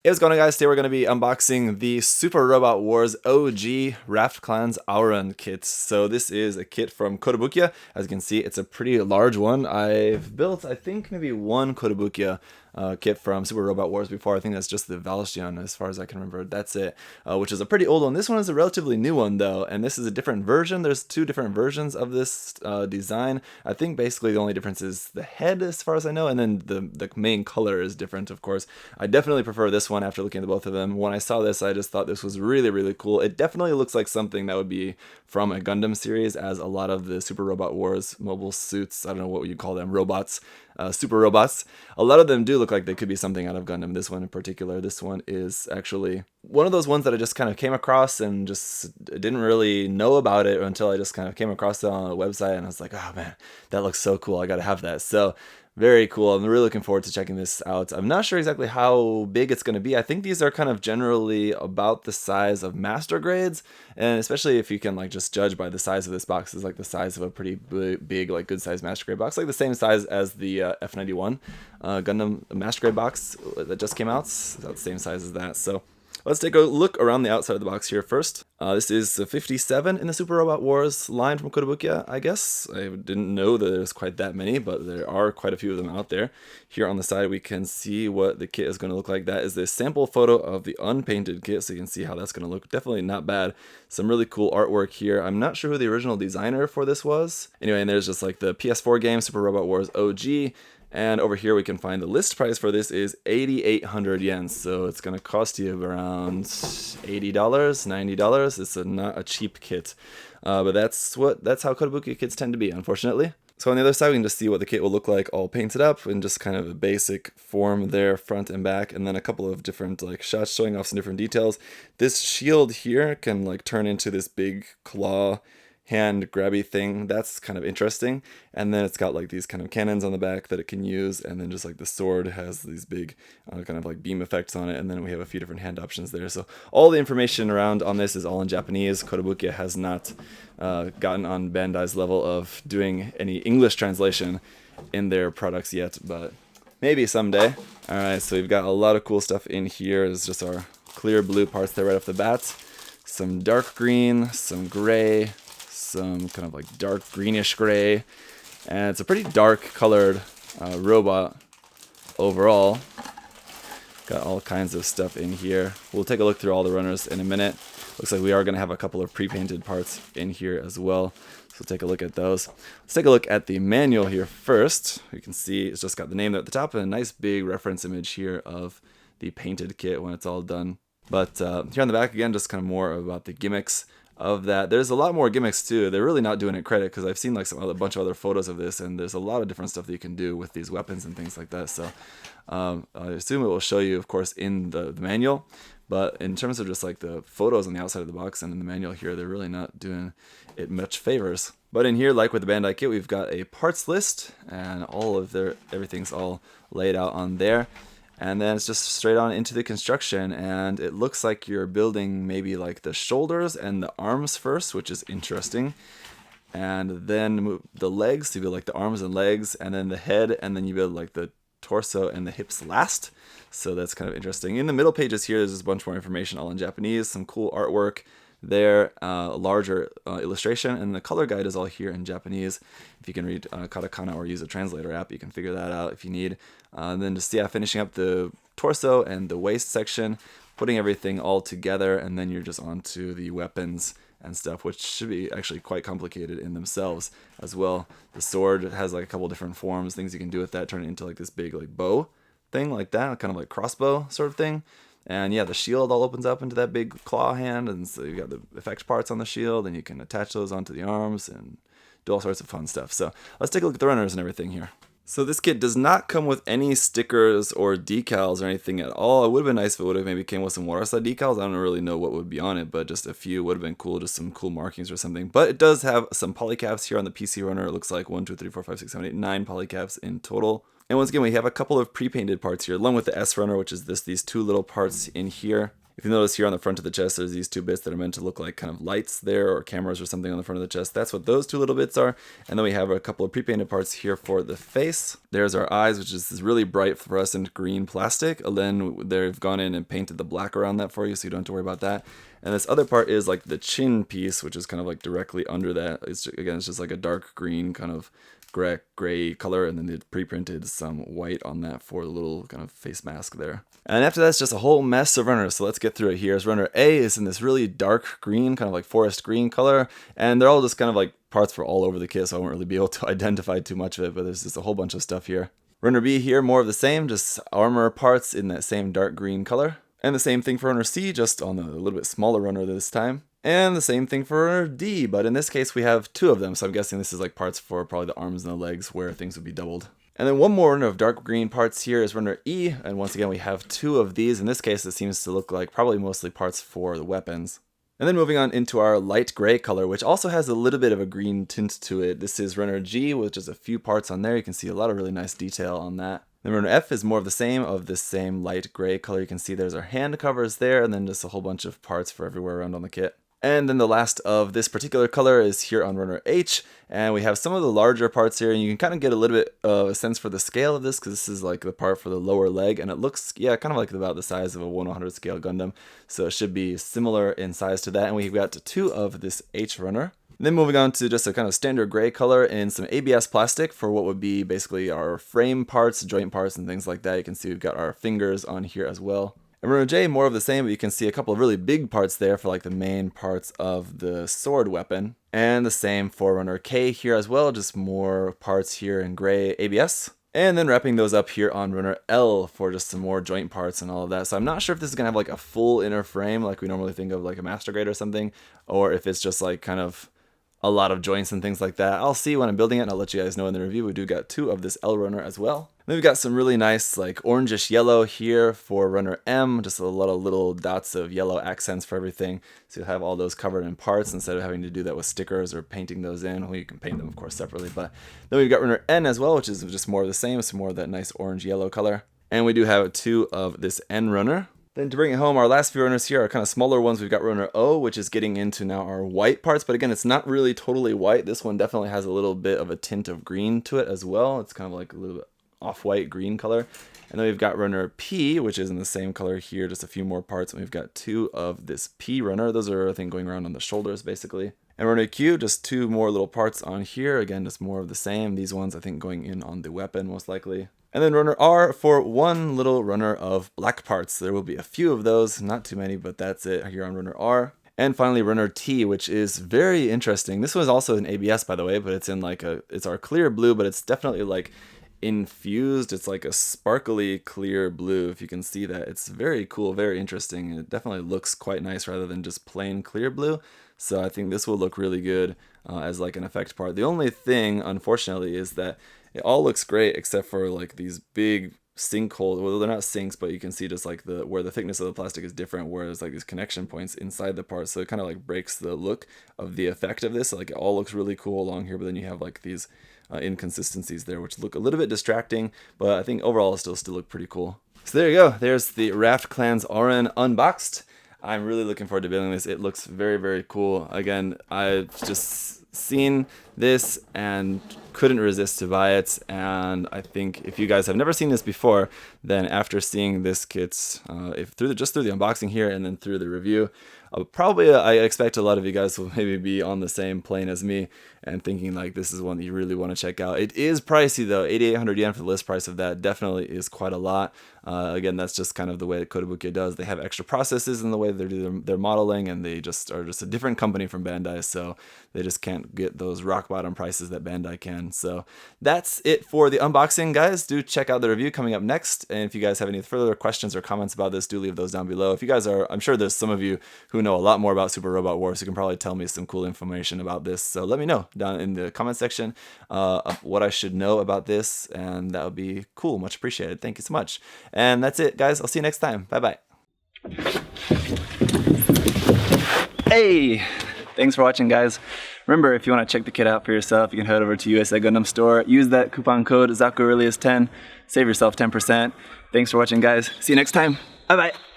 Hey, what's going on, guys? Today we're going to be unboxing the Super Robot Wars OG Raftclans Auran kit. So this is a kit from Kotobukiya. As you can see, it's a pretty large one. I've built, I think, maybe one Kotobukiya kit from Super Robot Wars before. I think that's just the Valshion, as far as I can remember. That's it, which is a pretty old one. This one is a relatively new one, though, and this is a different version. There's two different versions of this design. I think basically the only difference is the head, as far as I know, and then the main color is different, of course. I definitely prefer this one after looking at both of them. When I saw this, I just thought this was really, really cool. It definitely looks like something that would be from a Gundam series, as a lot of the Super Robot Wars mobile suits, I don't know what you call them, robots, super robots, a lot of them do look like they could be something out of Gundam. This one in particular, this one is actually one of those ones that I just kind of came across and just didn't really know about it until I just kind of came across it on a website, and I was like, oh man, that looks so cool, I gotta have that. So very cool. I'm really looking forward to checking this out. I'm not sure exactly how big it's going to be. I think these are kind of generally about the size of master grades, and especially if you can like just judge by the size of this box, is like the size of a pretty big like good size master grade box, like the same size as the F91 Gundam master grade box that just came out. It's about the same size as that. So let's take a look around the outside of the box here first. This is 57 in the Super Robot Wars line from Kotobukiya, I guess. I didn't know that there's quite that many, but there are quite a few of them out there. Here on the side, we can see what the kit is going to look like. That is the sample photo of the unpainted kit, so you can see how that's going to look. Definitely not bad. Some really cool artwork here. I'm not sure who the original designer for this was. Anyway, and there's just like the PS4 game, Super Robot Wars OG. And over here we can find the list price for this is 8,800 yen, so it's going to cost you around $80, $90. It's not a cheap kit, but that's how Kotobukiya kits tend to be, unfortunately. So on the other side we can just see what the kit will look like all painted up in just kind of a basic form there, front and back, and then a couple of different like shots showing off some different details. This shield here can like turn into this big claw hand grabby thing. That's kind of interesting. And then it's got like these kind of cannons on the back that it can use, and then just like the sword has these big kind of like beam effects on it, and then we have a few different hand options there. So all the information around on this is all in Japanese. Kotobukiya has not gotten on Bandai's level of doing any English translation in their products yet, but maybe someday. Alright, so we've got a lot of cool stuff in here. It's just our clear blue parts there right off the bat. Some dark green, some gray, some kind of like dark greenish gray, and it's a pretty dark colored robot overall. Got all kinds of stuff in here. We'll take a look through all the runners in a minute. Looks like we are going to have a couple of pre-painted parts in here as well, so take a look at those. Let's take a look at the manual here first. You can see it's just got the name at the top and a nice big reference image here of the painted kit when it's all done. But here on the back, again, just kind of more about the gimmicks of that. There's a lot more gimmicks too. They're really not doing it credit, because I've seen like a bunch of other photos of this, and there's a lot of different stuff that you can do with these weapons and things like that. So I assume it will show you, of course, in the manual. But in terms of just like the photos on the outside of the box and in the manual here, they're really not doing it much favors. But in here, like with the Bandai kit, we've got a parts list, and all of everything's all laid out on there. And then it's just straight on into the construction, and it looks like you're building maybe like the shoulders and the arms first, which is interesting. And then the legs, you build like the arms and legs, and then the head, and then you build like the torso and the hips last. So that's kind of interesting. In the middle pages here, there's just a bunch more information all in Japanese, some cool artwork there, a larger illustration, and the color guide is all here in Japanese. If you can read katakana or use a translator app, you can figure that out if you need. And then just finishing up the torso and the waist section, putting everything all together, and then you're just on to the weapons and stuff, which should be actually quite complicated in themselves as well. The sword has like a couple different forms, things you can do with that, turn it into like this big like bow thing like that, kind of like crossbow sort of thing. And yeah, the shield all opens up into that big claw hand, and so you got the effect parts on the shield, and you can attach those onto the arms and do all sorts of fun stuff. So let's take a look at the runners and everything here. So this kit does not come with any stickers or decals or anything at all. It would have been nice if it would have maybe came with some Warasa decals. I don't really know what would be on it, but just a few would have been cool, just some cool markings or something. But it does have some polycaps here on the PC runner. It looks like 1, 2, 3, 4, 5, 6, 7, 8, 9 polycaps in total. And once again, we have a couple of pre-painted parts here, along with the S runner, which is these two little parts in here. If you notice here on the front of the chest, there's these two bits that are meant to look like kind of lights there, or cameras or something on the front of the chest. That's what those two little bits are. And then we have a couple of pre-painted parts here for the face. There's our eyes, which is this really bright fluorescent green plastic. And then they've gone in and painted the black around that for you, so you don't have to worry about that. And this other part is like the chin piece, which is kind of like directly under that. Again, it's just like a dark green kind of gray color, and then they pre-printed some white on that for the little kind of face mask there. And after that, it's just a whole mess of runners, so let's get through it here. As runner A is in this really dark green, kind of like forest green color, and they're all just kind of like parts for all over the kit, so I won't really be able to identify too much of it, but there's just a whole bunch of stuff here. Runner B here, more of the same, just armor parts in that same dark green color. And the same thing for runner C, just on a little bit smaller runner this time. And the same thing for runner D, but in this case we have two of them, so I'm guessing this is like parts for probably the arms and the legs where things would be doubled. And then one more runner of dark green parts here is runner E, and once again we have two of these. In this case it seems to look like probably mostly parts for the weapons. And then moving on into our light gray color, which also has a little bit of a green tint to it. This is runner G, with just a few parts on there. You can see a lot of really nice detail on that. Then runner F is more of the same, of this same light gray color. You can see there's our hand covers there, and then just a whole bunch of parts for everywhere around on the kit. And then the last of this particular color is here on runner H, and we have some of the larger parts here, and you can kind of get a little bit of a sense for the scale of this, because this is like the part for the lower leg, and it looks, yeah, kind of like about the size of a 1/100 scale Gundam, so it should be similar in size to that. And we've got two of this H runner. Then moving on to just a kind of standard gray color in some ABS plastic for what would be basically our frame parts, joint parts, and things like that. You can see we've got our fingers on here as well. And runner J, more of the same, but you can see a couple of really big parts there for like the main parts of the sword weapon. And the same for runner K here as well, just more parts here in gray ABS. And then wrapping those up here on runner L for just some more joint parts and all of that. So I'm not sure if this is going to have like a full inner frame like we normally think of like a master grade or something, or if it's just like kind of a lot of joints and things like that. I'll see when I'm building it, and I'll let you guys know in the review. We do got two of this L runner as well. Then we've got some really nice like orangish yellow here for runner M, just a lot of little dots of yellow accents for everything. So you'll have all those covered in parts instead of having to do that with stickers or painting those in. Well, you can paint them of course separately, but then we've got runner N as well, which is just more of the same, so more of that nice orange yellow color. And we do have two of this N runner. Then to bring it home, our last few runners here are kind of smaller ones. We've got runner O, which is getting into now our white parts, but again, it's not really totally white. This one definitely has a little bit of a tint of green to it as well. It's kind of like a little bit off-white green color. And then we've got runner P, which is in the same color here, just a few more parts. And we've got two of this P runner. Those are, I think, going around on the shoulders, basically. And runner Q, just two more little parts on here. Again, just more of the same. These ones, I think, going in on the weapon, most likely. And then runner R for one little runner of black parts. There will be a few of those, not too many, but that's it here on runner R. And finally runner T, which is very interesting. This was also in ABS, by the way, but it's in like it's our clear blue, but it's definitely like infused. It's like a sparkly clear blue, if you can see that. It's very cool, very interesting. It definitely looks quite nice rather than just plain clear blue. So I think this will look really good as like an effect part. The only thing, unfortunately, is that it all looks great except for like these big sinkholes. Well, they're not sinks, but you can see just like where the thickness of the plastic is different, where there's like these connection points inside the part. So it kind of like breaks the look of the effect of this. Like it all looks really cool along here, but then you have like these inconsistencies there, which look a little bit distracting, but I think overall it still look pretty cool. So there you go. There's the Raftclans Auran unboxed. I'm really looking forward to building this. It looks very, very cool. Again, I've just seen this and couldn't resist to buy it, and I think if you guys have never seen this before, then after seeing this kit, just through the unboxing here and then through the review, I expect a lot of you guys will maybe be on the same plane as me and thinking like this is one that you really want to check out. It is pricey though. 8,800 yen for the list price of that definitely is quite a lot. Again, that's just kind of the way that Kotobukiya does. They have extra processes in the way they do their modeling, and they just are just a different company from Bandai, so they just can't get those rock bottom prices that Bandai can. So that's it for the unboxing, guys. Do check out the review coming up next, and if you guys have any further questions or comments about this, do leave those down below. If you guys are, I'm sure there's some of you who know a lot more about Super Robot Wars, who can probably tell me some cool information about this, so let me know down in the comment section of what I should know about this, and that would be cool. Much appreciated. Thank you so much. And that's it, guys. I'll see you next time. Bye bye. Hey, thanks for watching, guys. Remember, if you want to check the kit out for yourself, you can head over to USA Gundam Store, use that coupon code ZakuAurelius10, save yourself 10%. Thanks for watching, guys. See you next time. Bye bye.